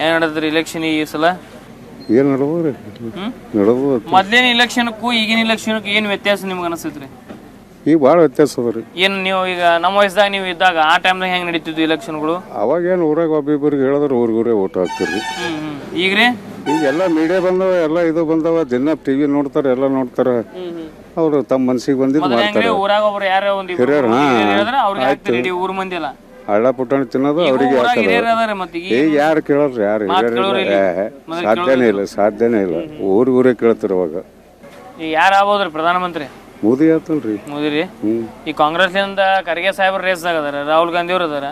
ಏನು ನಡೆದ್ರಿ ಇಲೆಕ್ಷನ್ ಈ ಸಲ? ಏನು ನಡಬೋದ್ರಿ ನಡಬೋದು. ಮೊದ್ಲೇನು ಇಲೆಕ್ಷನ್ಕ್ಕೂ ಈಗಿನ ಇಲೆಕ್ಷನ್ಕ್ಕೂ ಏನು ವ್ಯತ್ಯಾಸ ನಿಮ್ಗೆ ಅನಿಸ್ತೈತ್ರಿ? ಈಗ ಭಾಳ ವ್ಯತ್ಯಾಸ ಅದ ರೀ. ಏನು ನೀವು ಈಗ ನಮ್ಮ ವಯಸ್ಸದಾಗ ನೀವು ಇದ್ದಾಗ ಆ ಟೈಮ್ದಾಗ ಹೆಂಗೆ ನಡೀತಿದ್ವು ಇಲೆಕ್ಷನ್ಗಳು? ಅವಾಗೇನು ಊರಾಗ ಒಬ್ಬಿಬ್ಬರಿಗೆ ಹೇಳಿದ್ರೆ ಊರಿಗೂರೇ ಓಟ್ ಹಾಕ್ತಿರ್ರಿ. ಈಗ ರೀ ಈಗ ಎಲ್ಲ ಮೀಡಿಯಾ ಬಂದವ, ಎಲ್ಲ ಇದು ಬಂದವ, ದಿನ ಟಿವಿ ನೋಡ್ತಾರೆ, ಎಲ್ಲ ನೋಡ್ತಾರೆ. ಅವರು ತಮ್ಮ ಮನ್ಸಿಗೆ ಬಂದಿದ್ದು ಮಾಡ್ತಾರೆ. ಊರಾಗ ಒಬ್ರು ಯಾರೋ ಒಂದು ಹಿರಿಯರು ಅವ್ರಿಗೆ ಹಾಕ್ತಿರಿ ಇಡೀ ಊರ್ ಮಂದಿ ಎಲ್ಲ ಹಳ್ಳ ಪುಟಾಣಿ ತಿನ್ನೋದು ಅವ್ರಿಗೆ ಈಗ ಯಾರು ಕೇಳೋರು? ಯಾರು ಸಾಧ್ಯನೇ ಇಲ್ಲ, ಸಾಧ್ಯನೇ ಇಲ್ಲ. ಊರೇ ಕೇಳ್ತಾರೆ ಅವಾಗ. ಈಗ ಯಾರು ಆಗ್ಬೋದ್ರಿ ಪ್ರಧಾನಮಂತ್ರಿ? ಮೋದಿ ಆತಲ್ರಿ. ಮೋದಿ ರೀ. ಈ ಕಾಂಗ್ರೆಸ್ ಇಂದ ಖರ್ಗೆ ಸಾಹೇಬ್ರ ರೇಸ್ದಾಗ ಅದಾರ, ರಾಹುಲ್ ಗಾಂಧಿ ಅವ್ರು ಅದಾರ.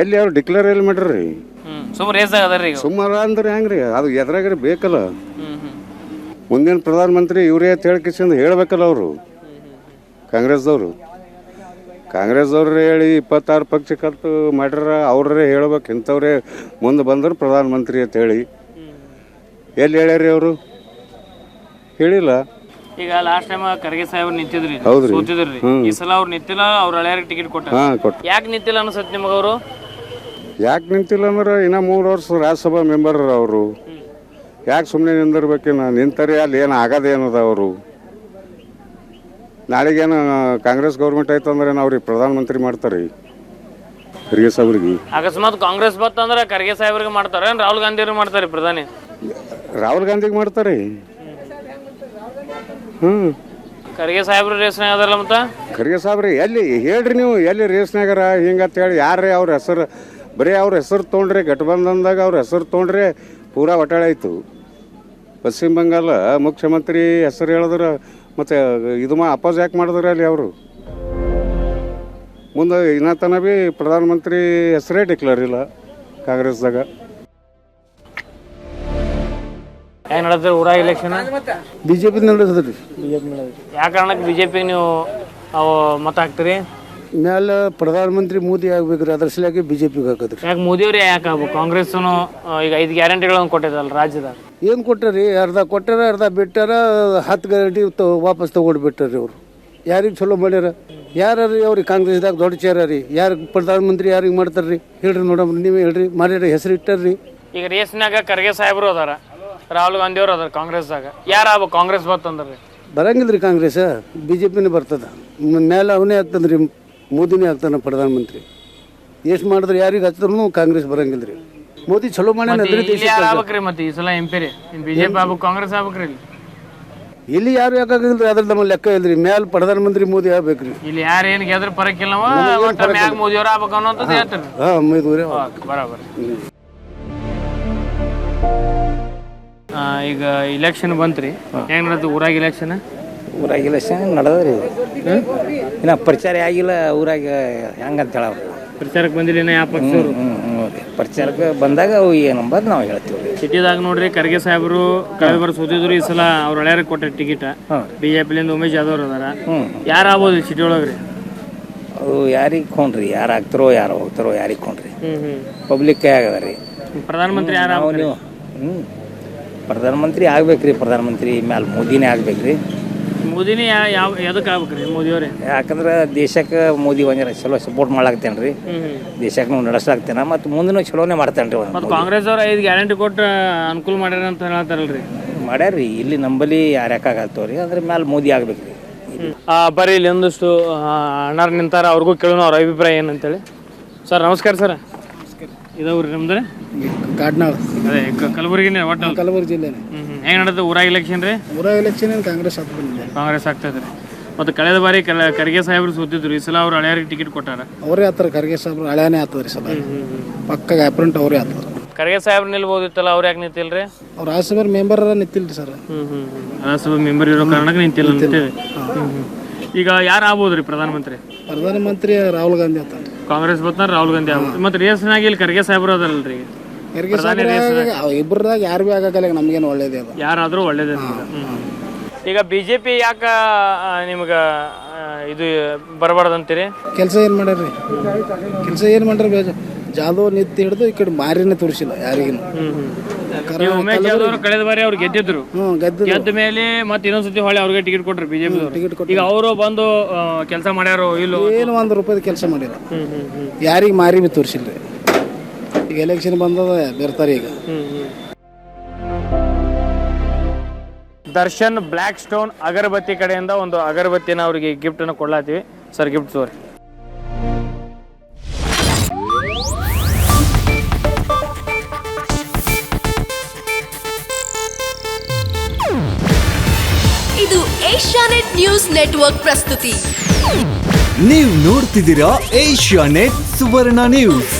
ಎಲ್ಲಿ ಅವ್ರು ಡಿಕ್ಲೇರ್ ಎಲ್ಲಿ ಮಾಡ್ರಿ? ಸುಮ್ಮನೆ ರೇಸ್ದಾಗ ಅದಾರ ಈಗ. ಸುಮಾರು ಅಂದ್ರೆ ಹೆಂಗ್ರಿ? ಅದು ಎದ್ರಾಗ್ರಿ ಬೇಕಲ್ಲ. ಮುಂದಿನ ಪ್ರಧಾನಮಂತ್ರಿ ಇವರೇ ಅಂತ ಹೇಳ್ಕಿಸಿಂದ ಹೇಳ್ಬೇಕಲ್ಲ ಅವರು. ಕಾಂಗ್ರೆಸ್ದವ್ರು ಹೇಳಿ 26 ಪಕ್ಷ ಕಲ್ತು ಮಾಡ್ಯಾರ. ಅವ್ರೇ ಹೇಳ್ಬೇಕು, ಇಂಥವ್ರೇ ಮುಂದೆ ಬಂದರು ಪ್ರಧಾನಮಂತ್ರಿ ಅಂತ ಹೇಳಿ. ಎಲ್ಲಿ ಹೇಳ್ಯಾರಿ ಅವರು? ಹೇಳಿಲ್ಲ. ಈಗ ಲಾಸ್ಟ್ ಟೈಮ್ ಖರ್ಗೆ ಸಾಹೇಬ್ರು ನಿಂತಿದ್ರಿ, ಹೌದ್ರಿ, ಸೋತಿದ್ರಿ. ಈ ಸಲ ಅವ್ರು ನಿಂತಿಲ್ಲ, ಅವ್ರ ಹಳೆಯರಿಗೆ ಟಿಕೆಟ್ ಕೊಟ್ಟಾರ. ಯಾಕೆ ನಿಂತಿಲ್ಲ ಅನ್ಸತ್ ನಿಮಗೆ ಅವರು? ಯಾಕೆ ನಿಂತಿಲ್ಲ ಅಂದ್ರೆ ಇನ್ನ 3 ವರ್ಷ ರಾಜ್ಯಸಭಾ ಮೆಂಬರ್ ಅವರು. ಯಾಕೆ ಸುಮ್ಮನೆ ನಿಂದಿರ್ಬೇಕೇನ? ನಿಂತಾರೆ ಅಲ್ಲಿ ಏನು ಆಗೋದೇನದ ಅವರು? ನಾಳೆಗೇನು ಕಾಂಗ್ರೆಸ್ ಗೌರ್ಮೆಂಟ್ ಆಯ್ತು ಅಂದ್ರೆ ಅವ್ರಿಗೆ ಪ್ರಧಾನಮಂತ್ರಿ ಮಾಡ್ತಾರೆ ಖರ್ಗೆ ಸಾಹೇಬ್ರಿಗೆ. ಅಕಸ್ಮಾತ್ ಕಾಂಗ್ರೆಸ್ ಬತ್ತಂದ್ರೆ ಖರ್ಗೆ ಸಾಹೇಬ್ರಿಗೆ ಮಾಡ್ತಾರೆ, ರಾಹುಲ್ ಗಾಂಧಿ ಅವ್ರಿಗೆ ಮಾಡ್ತಾರೆ ಪ್ರಧಾನಿ? ರಾಹುಲ್ ಗಾಂಧಿಗೆ ಮಾಡ್ತಾರೆ. ಖರ್ಗೆ ಸಾಹೇಬ್ರು ರೇಸ್ನಾಗ ಅದಾರಲ್ಲ. ಮತ್ತೆ ಖರ್ಗೆ ಸಾಹೇಬ್ರಿ ಎಲ್ಲಿ ಹೇಳ್ರಿ ನೀವು? ಎಲ್ಲಿ ರೇಸ್ನಾಗರ ಹಿಂಗಂತ ಹೇಳಿ ಯಾರೇ ಅವ್ರ ಹೆಸರು? ಬರೀ ಅವ್ರ ಹೆಸರು ತೊಗೊಂಡ್ರೆ, ಗಠಬಂಧನ್ದಾಗ ಅವ್ರ ಹೆಸರು ತೊಗೊಂಡ್ರೆ ಪೂರಾ ಒಟ್ಟಾಳೆ ಆಯಿತು. ಪಶ್ಚಿಮ ಬಂಗಾಳ ಮುಖ್ಯಮಂತ್ರಿ ಹೆಸರು ಹೇಳಿದ್ರೆ ಮತ್ತು ಇದು ಅಪೋಸ್ ಯಾಕೆ ಮಾಡಿದ್ರೆ ಅಲ್ಲಿ ಅವರು? ಮುಂದೆ ಇನ್ನತನ ಭೀ ಪ್ರಧಾನಮಂತ್ರಿ ಹೆಸರೇ ಡಿಕ್ಲೇರ್ ಇಲ್ಲ ಕಾಂಗ್ರೆಸ್ದಾಗ. ಹೆಂಗೆ ನಡೆದ್ರೆ ಊರಾಗ ಇಲೆಕ್ಷನ್? ಬಿಜೆಪಿ ನಡೆದ್ರಿ. ಯಾವ ಕಾರಣಕ್ಕೆ ಬಿಜೆಪಿಗೆ ನೀವು ಮತ ಹಾಕ್ತೀರಿ? ಮ್ಯಾಲೆ ಪ್ರಧಾನಮಂತ್ರಿ ಮೋದಿ ಆಗ್ಬೇಕ್ರಿ, ಅದ್ರ ಸಲುವಾಗಿ ಬಿಜೆಪಿಗೆ ಹಾಕೋದ್ರಿ. ಯಾಕೆ ಮೋದಿಯವ್ರು ಯಾಕೆ ಆಗ್ಬೇಕು? ಕಾಂಗ್ರೆಸ್ ಈಗ 5 ಗ್ಯಾರಂಟಿಗಳನ್ನು ಕೊಟ್ಟಿದ್ದಲ್ಲ ರಾಜ್ಯದಾಗ. ಏನು ಕೊಟ್ಟಾರಿ? ಅರ್ಧ ಕೊಟ್ಟಾರ, ಅರ್ಧ ಬಿಟ್ಟಾರ. 10 ಗ್ಯಾರಂಟಿ ವಾಪಸ್ ತಗೊಂಡು ಬಿಟ್ಟಾರಿ ಅವರು. ಯಾರಿಗೆ ಚಲೋ ಮಾಡ್ಯಾರ? ಯಾರು ಅವ್ರಿಗೆ ಕಾಂಗ್ರೆಸ್ದಾಗ ದೊಡ್ಡ ಚೇರ ರೀ? ಯಾರು ಪ್ರಧಾನಮಂತ್ರಿ ಯಾರಿಗೆ ಮಾಡ್ತಾರ್ರಿ ಹೇಳ್ರಿ ನೋಡಮ್ಮ, ನೀವೇ ಹೇಳ್ರಿ. ಮಾಡ್ಯಾರ ಹೆಸರು ಇಟ್ಟಾರ್ರಿ. ಈಗ ರೇಸ್ನಾಗ ಖರ್ಗೆ ಸಾಹೇಬ್ರು ಅದಾರ, ರಾಹುಲ್ ಗಾಂಧಿ ಅವ್ರು ಅದಾರ ಕಾಂಗ್ರೆಸ್ದಾಗ. ಯಾರು ಆಗ್ಬೇಕು ಕಾಂಗ್ರೆಸ್ ಬರ್ತಂದ್ರಿ? ಬರಂಗಿಲ್ರಿ ಕಾಂಗ್ರೆಸ್, ಬಿಜೆಪಿನೇ ಬರ್ತದ. ಮೇಲೆ ಅವನೇ ಆಗ್ತದ್ರಿ, ಮೋದಿನೇ ಆಗ್ತಾನ ಪ್ರಧಾನಮಂತ್ರಿ. ಎಷ್ಟು ಮಾಡಿದ್ರೆ ಯಾರಿಗೆ ಹಚ್ಚಿದ್ರು ಕಾಂಗ್ರೆಸ್ ಬರಂಗಿಲ್ರಿ. ಮೋದಿ ಚಲೋ ಮಾಡ್ಯಾನ. ಮತ್ತೆ ಈ ಸಲ MP ರೀ ಬಿಜೆಪಿ ಆಗ್ಬೇಕು, ಕಾಂಗ್ರೆಸ್ ಆಗ್ಬೇಕ್ರಿ? ಇಲ್ಲಿ ಯಾರು ಯಾಕಾಗಿಲ್ರಿ? ಅದ್ರ ನಮ್ಮ ಲೆಕ್ಕ ಇಲ್ರಿ. ಮ್ಯಾಲ ಪ್ರಧಾನಮಂತ್ರಿ ಮೋದಿ ಆಗ್ಬೇಕ್ರಿ. ಇಲ್ಲಿ ಯಾರು ಏನು ಗೆದ್ರ ಪರಕ್ಕಿಲ್ಲ, ಮೋದಿ ಅವ್ರು ಆಗ್ಬೇಕು ಅನ್ನೋಂಥದ್ದು ಹೇಳ್ತಾರೆ. ಬರಾಬರ್. ಈಗ ಇಲೆಕ್ಷನ್ ಬಂತ್ರಿ, ಹೆಂಗ್ ನಡೆದು ಊರಾಗ ಇಲೆಕ್ಷನ್? ಊರಾಗ ಇಲೆಕ್ಷನ್ ನಡೆದ್ರಿ. ಇನ್ನು ಪರಿಚಯ ಆಗಿಲ್ಲ ಊರಾಗ, ಹೆಂಗಂತ ಹೇಳ ಪ್ರಚಾರಕ್ಕೆ ಬಂದಿಲ್ಲ ಯಾವ ಪಕ್ಷದವರು? ಪರಿಚಾರಕ್ಕೆ ಬಂದಾಗ ಅವು ಏನಂಬದು ನಾವು ಹೇಳ್ತೀವಿ. ಸಿಟಿದಾಗ ನೋಡ್ರಿ ಖರ್ಗೆ ಸಾಹೇಬರು ಕಳೆದ ವರ್ಷ ಸೋತಿದ್ರು, ಈ ಸಲ ಅವ್ರ ಹಳೆಯರಿಗೆ ಕೊಟ್ಟ ಟಿಕೆಟ್. ಬಿಜೆಪಿಲಿಂದ ಉಮೇಶ್ ಜಾಧವ್ ಅದಾರ. ಯಾರು ಆಗ್ಬೋದು ಸಿಟಿ ಒಳಗ್ರಿ? ಅದು ಯಾರಿಗೆ ಕೊಂಡ್ರಿ? ಯಾರು ಆಗ್ತಾರೋ ಯಾರು ಹೋಗ್ತಾರೋ ಯಾರಿಗೆ ಕೊಂಡ್ರಿ? ಪಬ್ಲಿಕ್ ಕೈ ಆಗದ ರೀ. ಪ್ರಧಾನಮಂತ್ರಿ ಯಾರು? ನೀವು ಪ್ರಧಾನಮಂತ್ರಿ ಆಗ್ಬೇಕ್ರಿ. ಪ್ರಧಾನಮಂತ್ರಿ ಮ್ಯಾಲೆ ಮೋದಿನೇ ಆಗ್ಬೇಕ್ರಿ. ಮೋದಿನೇ ಎದಕ್ಕೆ ಆಗ್ಬೇಕ್ರಿ ಮೋದಿಯವ್ರೆ? ಯಾಕಂದ್ರೆ ದೇಶಕ್ಕೆ ಮೋದಿ ಒಂದಿನ ಚಲೋ ಸಪೋರ್ಟ್ ಮಾಡ್ಲಾಕ್ತೇನೆ ರೀ. ದೇಶಕ್ಕೆ ನಾವು ನಡೆಸ್ಲಾಕ್ತೇನೆ, ಮತ್ತು ಮುಂದಿನ ಚಲೋನೇ ಮಾಡ್ತೇನೆ ರೀ. ಮತ್ತು ಕಾಂಗ್ರೆಸ್ ಅವ್ರು 5 ಗ್ಯಾರಂಟಿ ಕೊಟ್ಟು ಅನುಕೂಲ ಮಾಡ್ಯಾರ ಅಂತ ಹೇಳ್ತಾರಲ್ರಿ? ಮಾಡ್ಯಾರ್ರಿ. ಇಲ್ಲಿ ನಂಬಲ್ಲಿ ಯಾರ್ಯಾಕಾಗತ್ತವ ರೀ, ಅದ್ರ ಮ್ಯಾಲೆ ಮೋದಿ ಆಗ್ಬೇಕ್ರಿ. ಬರ್ರಿ ಇಲ್ಲಿ ಒಂದಷ್ಟು ಅಣ್ಣಾರು ನಿಂತಾರ, ಅವ್ರಿಗೂ ಕೇಳೋಣ ಅವ್ರ ಅಭಿಪ್ರಾಯ ಏನಂತೇಳಿ. ಸರ್ ನಮಸ್ಕಾರ. ಸರ್ ಇದಾವ್ರಿ ನಮ್ದು ಕಾಡ್ನಾಳ್, ಅದೇ ಕಲಬುರಗಿನೇ, ಒಟ್ಟು ಕಲಬುರಗಿ ಜಿಲ್ಲೆ. ಹೆಂಗೆ ನಡೆದ ಊರಾಗ ಇಲೆಕ್ಷನ್ ರೀ? ಊರಾಗ ಇಲೆಕ್ಷನ್ ಕಾಂಗ್ರೆಸ್ ಆಗ್ತಾ ಇದ್ರಿ. ಮತ್ತು ಕಳೆದ ಬಾರಿ ಖರ್ಗೆ ಸಾಹೇಬ್ರು ಸೋತಿದ್ರು, ಈ ಸಲ ಅವ್ರು ಹಳೆಯರಿಗೆ ಟಿಕೆಟ್ ಕೊಟ್ಟಾರ. ಅವರೇ ಆತರ ಖರ್ಗೆ ಸಾಹೇಬ್ರು ಹಳೆಯನೇ ಆತದ್ರಿ ಸಲ. ಪಕ್ಕ ಅಪ್ರೆಂಟ್ ಅವರೇ ಆತದ. ಖರ್ಗೆ ಸಾಹೇಬ್ರು ನಿಲ್ಬೋದಿತ್ತಲ್ಲ, ಅವ್ರು ಯಾಕೆ ನಿಂತಿಲ್ರಿ? ಅವ್ರು ರಾಜ್ಯಸಭಾ ಮೆಂಬರ್ ನಿಂತಿಲ್ರಿ ಸರ್. ರಾಜ್ಯಸಭಾ ಮೆಂಬರ್ ಇರೋ ಕಾರಣಕ್ಕೆ ನಿಂತಿಲ್ಲ ಅಂತೇಳಿ. ಈಗ ಯಾರು ಆಗ್ಬೋದ್ರಿ ಪ್ರಧಾನಮಂತ್ರಿ? ರಾಹುಲ್ ಗಾಂಧಿ ಅಂತ. ಕಾಂಗ್ರೆಸ್ ಬತ್ತ ರಾಹುಲ್ ಗಾಂಧಿ ಆಗ್ಬೋದು. ಮತ್ತೆ ರೇಸ್ನಾಗ ಇಲ್ಲಿ ಖರ್ಗೆ ಸಾಹೇಬ್ರು ಅದಲ್ರಿ? ಇಬ್ಬರದಾಗ ಯಾರು ಭೀ ಆಗಲ್ಲ, ನಮ್ಗೇನು ಒಳ್ಳೇದೇ ಅದ. ಯಾರಾದ್ರೂ ಒಳ್ಳೇದೇ. ಈಗ ಬಿಜೆಪಿ ಯಾಕ ನಿಮ್ಗೆ ಇದು ಬರಬಾರ್ದಂತೀರಿ? ಕೆಲಸ ಏನು ಮಾಡ್ಯಾರ್ರಿ? ಕೆಲಸ ಏನು ಮಾಡ್ರಿ? ಜಾಧವ್ ನಿಂತು ಹಿಡಿದು ಈ ಕಡೆ ಮಾರಿನೇ ತೋರಿಸಿಲ್ಲ ಯಾರಿಗಿನ. ಉಮೇಶ್ ಜಾಧವ್ ಅವರು ಕಳೆದ ಬಾರಿ ಅವ್ರು ಗೆದ್ದಿದ್ರು. ಗೆದ್ದ ಮೇಲೆ ಮತ್ತೆ ಇನ್ನೊಂದ್ಸತಿ ಹೊಳೆ ಅವ್ರಿಗೆ ಟಿಕೆಟ್ ಕೊಟ್ರಿ ಬಿಜೆಪಿ. ಈಗ ಅವರು ಬಂದು ಕೆಲಸ ಮಾಡ್ಯಾರೋ ಇಲ್ಲೋ? ಏನು 1 ರೂಪಾಯಿ ಕೆಲಸ ಮಾಡಿಲ್ಲ. ಯಾರಿಗೆ ಮಾರಿ ಬಿ ತೋರಿಸಿಲ್ರಿ. ಈಗ ಎಲೆಕ್ಷನ್ ಬಂದದ ಬರ್ತಾರೆ ಈಗ. ದರ್ಶನ್ ಬ್ಲ್ಯಾಕ್ ಸ್ಟೋನ್ ಅಗರಬತ್ತಿ ಕಡೆಯಿಂದ ಒಂದು ಅಗರಬತ್ತಿನ ಅವರಿಗೆ ಗಿಫ್ಟ್ ಅನ್ನು ಕೊಡ್ಲಾತೀವಿ ಸರ್. ಗಿಫ್ಟ್ ತೋರಿ. ಇದು ಏಷ್ಯಾನೆಟ್ ನ್ಯೂಸ್ ನೆಟ್ವರ್ಕ್ ಪ್ರಸ್ತುತಿ. ನೀವು ನೋಡ್ತಿದ್ದೀರಾ ಏಷ್ಯಾನೆಟ್ ಸುವರ್ಣ ನ್ಯೂಸ್.